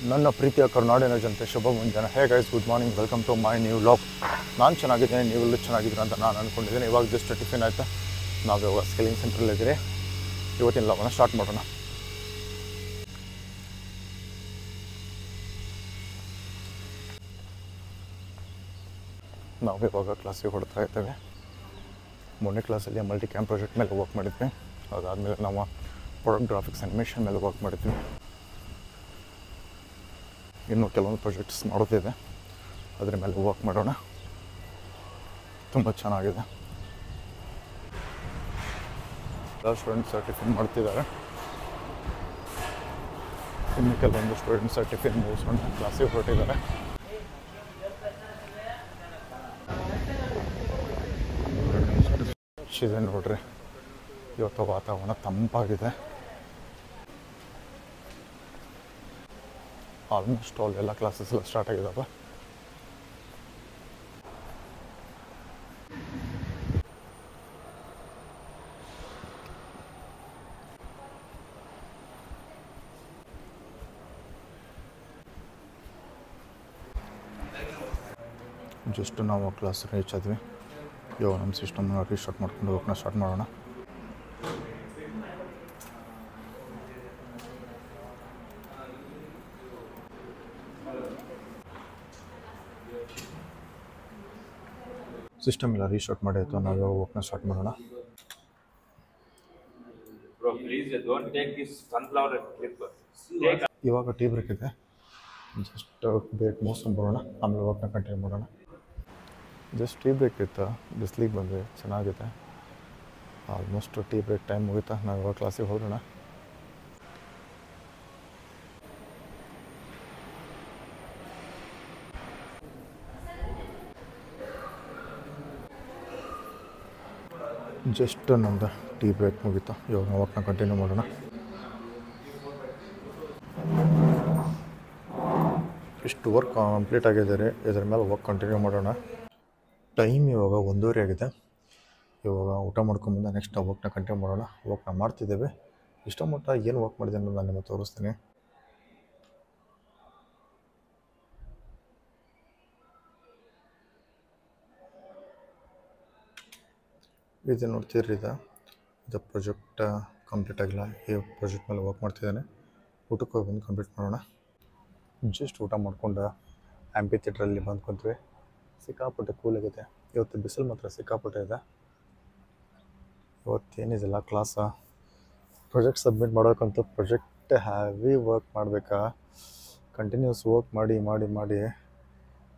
ನನ್ನ ಪ್ರೀತಿಯ ಕರ್ನಾಡಿನ ಜನತೆ ಶುಭ ಮುಂಜಾನೆ. Hey guys, good morning, welcome to my new vlog. ನಾನು ಚೆನ್ನಾಗಿದ್ದೇನೆ, ನೀವೆಲ್ಲೂ ಚೆನ್ನಾಗಿದ್ದೀರ ಅಂತ ನಾನು ಅಂದ್ಕೊಂಡಿದ್ದೀನಿ. ಇವಾಗ ಜಸ್ಟ್ ಟಿಫಿನ್ ಆಯಿತಾ, ನಾವು ಇವಾಗ ಸ್ಕಿಲ್ಲಿಂಗ್ ಸೆಂಟ್ರಲ್ಲಿದ್ದೀರಿ. ಇವತ್ತಿನ ವ್ಲಾಗನ್ನು ಸ್ಟಾರ್ಟ್ ಮಾಡೋಣ. ನಾವು ಇವಾಗ ಕ್ಲಾಸಿಗೆ ಹೊಡ್ತಾ ಇದ್ದೇವೆ. ಮೊನ್ನೆ ಕ್ಲಾಸಲ್ಲಿ ಮಲ್ಟಿ ಕ್ಯಾಮ್ ಪ್ರಾಜೆಕ್ಟ್ ಮೇಲೆ ವರ್ಕ್ ಮಾಡಿದ್ವಿ. ಅದಾದಮೇಲೆ ನಾವು ಪ್ರಾಡಕ್ಟ್ ಗ್ರಾಫಿಕ್ಸ್ ಅನಿಮೇಷನ್ ಮೇಲೆ ವರ್ಕ್ ಮಾಡಿದ್ವಿ. ಇನ್ನೂ ಕೆಲವೊಂದು ಪ್ರಾಜೆಕ್ಟ್ಸ್ ಮಾಡೋದಿದೆ, ಅದರ ಮೇಲೆ ವರ್ಕ್ ಮಾಡೋಣ. ತುಂಬ ಚೆನ್ನಾಗಿದೆ. ಎಲ್ಲ ಸ್ಟೂಡೆಂಟ್ಸ್ ಟಿಫಿನ್ ಮಾಡ್ತಿದ್ದಾರೆ. ಇನ್ನು ಕೆಲವೊಂದು ಸ್ಟೂಡೆಂಟ್ಸ್ ಟಿಫಿನ್ ಮುಗಿಸ್ಕೊಂಡು ಕ್ಲಾಸಿಗೆ ಹೊರಟಿದ್ದಾರೆ. ಇದೆ ನೋಡ್ರಿ, ಇವತ್ತು ವಾತಾವರಣ ತಂಪಾಗಿದೆ. ಆಲ್ಮೋಸ್ಟ್ ಆಲ್ ಎಲ್ಲ ಕ್ಲಾಸಸ್ ಎಲ್ಲ ಸ್ಟಾರ್ಟ್ ಆಗಿದ್ದಾವೆ. ಜಸ್ಟ್ ನಾವು ಕ್ಲಾಸ್ ರೀಚ್ ಆದ್ವಿ. ಇವಾಗ ನಮ್ಮ ಸಿಸ್ಟಮ್ನ ರೀಸ್ಟಾರ್ಟ್ ಮಾಡ್ಕೊಂಡು ವರ್ಕ್ನ ಸ್ಟಾರ್ಟ್ ಮಾಡೋಣ. ಸಿಸ್ಟಮ್ ಎಲ್ಲ ರೀಸ್ಟಾರ್ಟ್ ಮಾಡಿತ್ತು, ನಾವು ಇವಾಗ ವರ್ಕ್ನ ಸ್ಟಾರ್ಟ್ ಮಾಡೋಣ. ಇವಾಗ ಟೀ ಬ್ರೇಕ್ ಇದೆ, ಜಸ್ಟ್ ಬ್ರೇಕ್ ಮುಗಿಸ್ಕೊಂಡು ಬರೋಣ, ಆಮೇಲೆ ವರ್ಕ್ನ ಕಂಟಿನ್ಯೂ ಮಾಡೋಣ. ಜಸ್ಟ್ ಟೀ ಬ್ರೇಕ್ ಇತ್ತು, ಬಿಸ್ಲಿಗೆ ಬಂದರೆ ಚೆನ್ನಾಗಿದೆ. ಆಲ್ಮೋಸ್ಟ್ ಟೀ ಬ್ರೇಕ್ ಟೈಮ್ ಮುಗಿತಾ, ನಾವು ಇವಾಗ ಕ್ಲಾಸಿಗೆ ಹೋಗೋಣ. ಜಸ್ಟ್ ನಮ್ಮದು ಟೀ ಬ್ರೇಕ್ ಮುಗೀತಾ, ಇವಾಗ ನಾವು ವರ್ಕ್ನ ಕಂಟಿನ್ಯೂ ಮಾಡೋಣ. ಇಷ್ಟು ವರ್ಕ್ ಕಂಪ್ಲೀಟ್ ಆಗಿದ್ದಾರೆ, ಇದರ ಮೇಲೆ ವರ್ಕ್ ಕಂಟಿನ್ಯೂ ಮಾಡೋಣ. ಟೈಮ್ ಇವಾಗ 1:30 ಆಗಿದೆ. ಇವಾಗ ಊಟ ಮಾಡ್ಕೊಂಬಂದು ನೆಕ್ಸ್ಟ್ ವರ್ಕ್ನ ಕಂಟಿನ್ಯೂ ಮಾಡೋಣ. ವರ್ಕ್ನ ಮಾಡ್ತಿದ್ದೇವೆ. ಇಷ್ಟ ಮಟ್ಟ ಏನು ವರ್ಕ್ ಮಾಡಿದೆ ಅನ್ನೋದು ನಾನು ನಿಮಗೆ ತೋರಿಸ್ತೀನಿ. ಇದು ನೋಡ್ತಿರ್ರಿ, ಇದು ಪ್ರಾಜೆಕ್ಟ್ ಕಂಪ್ಲೀಟ್ ಆಗಿಲ್ಲ. ಈ ಪ್ರಾಜೆಕ್ಟ್ ಮೇಲೆ ವರ್ಕ್ ಮಾಡ್ತಿದ್ದಾನೆ. ಊಟಕ್ಕೆ ಹೋಗಿ ಬಂದು ಕಂಪ್ಲೀಟ್ ಮಾಡೋಣ. ಜಸ್ಟ್ ಊಟ ಮಾಡ್ಕೊಂಡು ಆ್ಯಂಪಿ ಥಿಯೇಟ್ರಲ್ಲಿ ಬಂದ್ಕೊಂತೀವಿ. ಸಿಕ್ಕಾಪಟ್ಟೆ ಕೂಲ್ ಆಗಿದೆ. ಇವತ್ತು ಬಿಸಿಲು ಮಾತ್ರ ಸಿಕ್ಕಾಪಟ್ಟೆ ಇದೆ. ಇವತ್ತೇನಿದೆಲ್ಲ ಕ್ಲಾಸ ಪ್ರಾಜೆಕ್ಟ್ ಸಬ್ಮಿಟ್ ಮಾಡೋಕ್ಕಂತೂ ಪ್ರಾಜೆಕ್ಟ್ ಹ್ಯಾವಿ ವರ್ಕ್ ಮಾಡಬೇಕಾ, ಕಂಟಿನ್ಯೂಸ್ ವರ್ಕ್ ಮಾಡಿ ಮಾಡಿ ಮಾಡಿ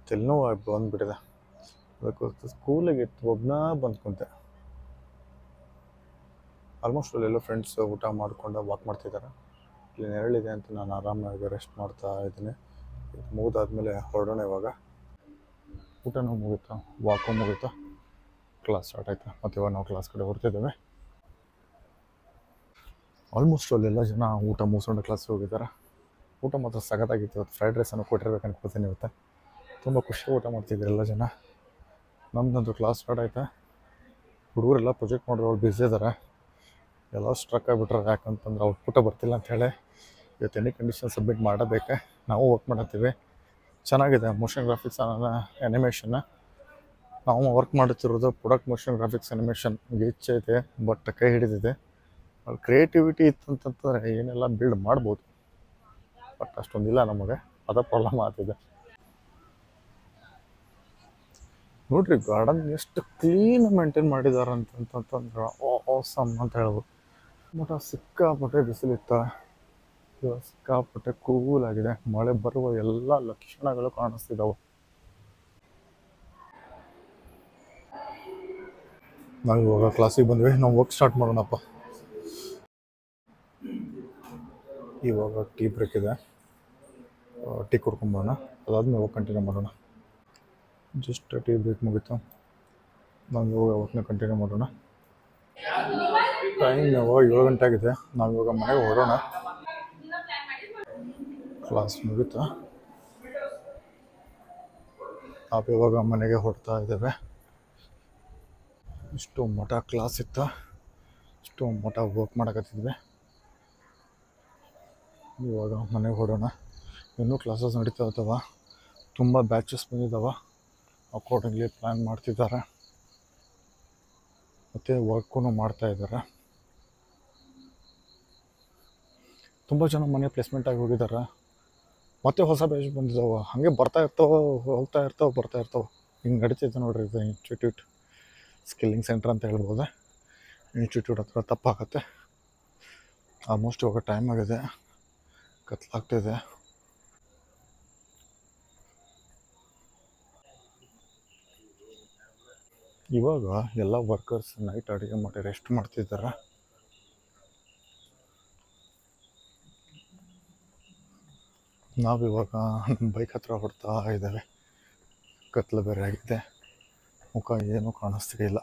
ತಲೆನೋವು ಬಂದುಬಿಟ್ಟಿದೆ. ಅದಕ್ಕೆ ಸ್ಕೂಲಿಗೆ ಒಬ್ಬನ ಬಂದ್ಕೊಂತೆ. ಆಲ್ಮೋಸ್ಟ್ ಅಲ್ಲೆಲ್ಲ ಫ್ರೆಂಡ್ಸ್ ಊಟ ಮಾಡ್ಕೊಂಡು ವಾಕ್ ಮಾಡ್ತಿದ್ದಾರೆ. ಇಲ್ಲಿ ನೆರಳಿದೆ ಅಂತ ನಾನು ಆರಾಮಾಗಿ ರೆಸ್ಟ್ ಮಾಡ್ತಾ ಇದ್ದೀನಿ. ಮುಗಿದಾದ್ಮೇಲೆ ಹೊರಡೋಣ. ಇವಾಗ ಊಟನೂ ಮುಗೀತಾ, ವಾಕು ಮುಗೀತಾ, ಕ್ಲಾಸ್ ಸ್ಟಾರ್ಟ್ ಆಯಿತಾ. ಮತ್ತು ಇವಾಗ ನಾವು ಕ್ಲಾಸ್ ಕಡೆ ಹೊರಟಿದ್ದೇವೆ. ಆಲ್ಮೋಸ್ಟ್ ಅಲ್ಲೆಲ್ಲ ಜನ ಊಟ ಮುಗಿಸ್ಕೊಂಡು ಕ್ಲಾಸಿಗೆ ಹೋಗಿದ್ದಾರೆ. ಊಟ ಮಾತ್ರ ಸಖತ್ತಾಗಿತ್ತು. ಇವತ್ತು ಫ್ರೈಡ್ ರೈಸನ್ನು ಕೊಟ್ಟಿರ್ಬೇಕು ಅನ್ಕೋತೀನಿ. ಇವತ್ತು ತುಂಬ ಖುಷಿಯಾಗಿ ಊಟ ಮಾಡ್ತಿದ್ರು ಎಲ್ಲ ಜನ. ನಮ್ಮದಂತೂ ಕ್ಲಾಸ್ ಸ್ಟಾರ್ಟ್ ಆಯಿತಾ. ಹುಡುಗರೆಲ್ಲ ಪ್ರೊಜೆಕ್ಟ್ ಮಾಡೋರು ಬ್ಯುಸಿ ಇದ್ದಾರೆ. ಎಲ್ಲ ಸ್ಟ್ರಕ್ ಆಗಿಬಿಟ್ರೆ, ಯಾಕಂತಂದ್ರೆ ಔಟ್ಪುಟ ಬರ್ತಿಲ್ಲ ಅಂಥೇಳಿ ಇವತ್ತು ಎನಿ ಕಂಡೀಷನ್ ಸಬ್ಮಿಟ್ ಮಾಡಬೇಕು. ನಾವು ವರ್ಕ್ ಮಾಡತ್ತೀವಿ. ಚೆನ್ನಾಗಿದೆ ಮೋಷನ್ ಗ್ರಾಫಿಕ್ಸ್ ಅನಿಮೇಷನ್ನ. ನಾವು ವರ್ಕ್ ಮಾಡುತ್ತಿರೋದು ಪ್ರಾಡಕ್ಟ್ ಮೋಷನ್ ಗ್ರಾಫಿಕ್ಸ್ ಅನಿಮೇಷನ್. ಇಚ್ಛೆ ಐತೆ, ಬಟ್ ಕೈ ಹಿಡಿದಿದೆ. ಅಲ್ಲಿ ಕ್ರಿಯೇಟಿವಿಟಿ ಇತ್ತಂತಂದ್ರೆ ಏನೆಲ್ಲ ಬಿಲ್ಡ್ ಮಾಡ್ಬೋದು, ಬಟ್ ಅಷ್ಟೊಂದಿಲ್ಲ ನಮಗೆ. ಅದ ಪ್ರಾಬ್ಲಮ್ ಆಗ್ತಿದೆ. ನೋಡ್ರಿ, ಗಾರ್ಡನ್ ಎಷ್ಟು ಕ್ಲೀನ್ ಮೇಂಟೈನ್ ಮಾಡಿದ್ದಾರೆ ಅಂತಂತಂದ್ರೆ ಆಸಮ್ ಅಂತ ಹೇಳ್ಬೋದು. ಬಟ್ ಸಿಕ್ಕಾಪಟ್ಟೆ ಬಿಸಿಲಿತ್ತು. ಇವಾಗ ಸಿಕ್ಕಾಪಟ್ಟೆ ಕೂಲ್ ಆಗಿದೆ. ಮಳೆ ಬರುವ ಎಲ್ಲ ಲಕ್ಷಣಗಳು ಕಾಣಿಸ್ತಿದ್ದಾವೆ. ನಾವು ಇವಾಗ ಕ್ಲಾಸಿಗೆ ಬಂದ್ವಿ. ನಾವು ವರ್ಕ್ ಸ್ಟಾರ್ಟ್ ಮಾಡೋಣಪ್ಪ. ಇವಾಗ ಟೀ ಬ್ರೇಕ್ ಇದೆ, ಟೀ ಕುಡ್ಕೊಂಬೋಣ. ಅದಾದ್ಮೇಲೆ ವರ್ಕ್ ಕಂಟಿನ್ಯೂ ಮಾಡೋಣ. ಜಸ್ಟ್ ಟೀ ಬ್ರೇಕ್ ಮುಗೀತು, ನಾವು ಇವಾಗ ವರ್ಕ್ನ ಕಂಟಿನ್ಯೂ ಮಾಡೋಣ. ಟೈಮ್ ಇವಾಗ 7 ಗಂಟೆ ಆಗಿದೆ. ನಾವು ಇವಾಗ ಮನೆಗೆ ಹೊರಡೋಣ. ಕ್ಲಾಸ್ ಮುಗೀತಾ, ನಾವು ಇವಾಗ ಮನೆಗೆ ಹೊರಡ್ತಾ ಇದ್ದೇವೆ. ಇಷ್ಟು ಮಠ ಕ್ಲಾಸ್ ಇತ್ತು, ಇಷ್ಟು ಮಠ ವರ್ಕ್ ಮಾಡಕತ್ತಿದ್ವಿ. ಇವಾಗ ಮನೆಗೆ ಹೊರಡೋಣ. ಇನ್ನೂ ಕ್ಲಾಸಸ್ ನಡೀತಾ ಇದ್ದಾವೆ, ತುಂಬ ಬ್ಯಾಚಸ್ ಬಂದಿದ್ದಾವೆ, ಅಕಾರ್ಡಿಂಗ್ಲಿ ಪ್ಲ್ಯಾನ್ ಮಾಡ್ತಿದ್ದಾರೆ ಮತ್ತು ವರ್ಕೂ ಮಾಡ್ತಾಯಿದ್ದಾರೆ. ತುಂಬ ಜನ ಮನೆ ಪ್ಲೇಸ್ಮೆಂಟ್ ಆಗಿ ಹೋಗಿದ್ದಾರೆ, ಮತ್ತು ಹೊಸ ಬ್ಯಾಚ್ ಬಂದಿದ್ದಾವೆ, ಹಾಗೆ ಬರ್ತಾ ಇರ್ತಾವೆ, ಹೋಗ್ತಾ ಇರ್ತಾವೆ, ಬರ್ತಾ ಇರ್ತಾವೆ. ಹಿಂಗೆ ನಡೀತಿದೆ ನೋಡ್ರಿ. ಇದು ಇನ್ಸ್ಟಿಟ್ಯೂಟ್ ಸ್ಕಿಲ್ಲಿಂಗ್ ಸೆಂಟರ್ ಅಂತ ಹೇಳ್ಬೋದು. ಇನ್ಸ್ಟಿಟ್ಯೂಟ್ ಹತ್ರ ತಪ್ಪಾಗತ್ತೆ. ಆಲ್ಮೋಸ್ಟ್ ಇವಾಗ ಟೈಮ್ ಆಗಿದೆ, ಕತ್ಲಾಗ್ತಿದೆ. ಇವಾಗ ಎಲ್ಲ ವರ್ಕರ್ಸ್ ನೈಟ್ ಅಡುಗೆ ಮಾಡಿ ರೆಸ್ಟ್ ಮಾಡ್ತಿದ್ದಾರೆ. ನಾವಿವಾಗ ನಮ್ಮ ಬೈಕ್ ಹತ್ರ ಹೊಡ್ತಾ ಇದ್ದೇವೆ. ಕತ್ಲು ಬೇರೆ ಆಗಿದೆ, ಮುಖ ಏನೂ ಕಾಣಿಸ್ತಿಲ್ಲ.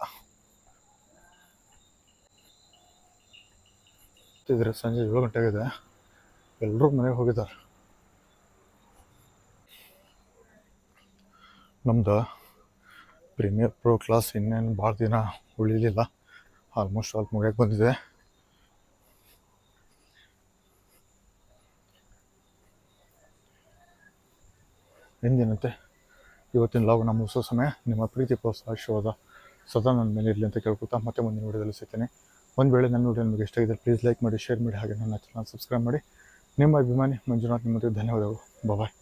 ಇದ್ರೆ ಸಂಜೆ 7 ಗಂಟೆಗಿದೆ, ಎಲ್ಲರೂ ಮನೆಗೆ ಹೋಗಿದ್ದಾರೆ. ನಮ್ದು ಪ್ರೀಮಿಯರ್ ಪ್ರೋ ಕ್ಲಾಸ್ ಇನ್ನೇನು ಭಾಳ ದಿನ ಉಳಿಲಿಲ್ಲ, ಆಲ್ಮೋಸ್ಟ್ ಆಲ್ ಮುಗಿಯಕ್ಕೆ ಬಂದಿದೆ. ಎಂದಿನಂತೆ ಇವತ್ತಿನ ಲಾಗ್ನ ಮುಗಿಸೋ ಸಮಯ. ನಿಮ್ಮ ಪ್ರೀತಿ ಪ್ರೋತ್ಸಾಹ ಆಶೀರ್ವಾದ ಸದಾ ನನ್ನ ಮೇಲೆ ಇರಲಿ ಅಂತ ಕೇಳ್ಕೊತಾ ಮತ್ತೆ ಮುಂದಿನ ವಿಡಿಯೋದಲ್ಲಿ ಸಿಗ್ತೀನಿ. ಒಂದು ವೇಳೆ ನನ್ನ ವಿಡಿಯೋ ನಿಮಗೆ ಇಷ್ಟ ಆಗಿದೆ ಪ್ಲೀಸ್ ಲೈಕ್ ಮಾಡಿ, ಶೇರ್ ಮಾಡಿ, ಹಾಗೆ ನನ್ನ ಚಾನಲ್ ಸಬ್ಸ್ಕ್ರೈಬ್ ಮಾಡಿ. ನಿಮ್ಮ ಅಭಿಮಾನಿ ಮಂಜುನಾಥ್. ನಿಮ್ಮದು ಧನ್ಯವಾದಗಳು. ಬಾಯ್.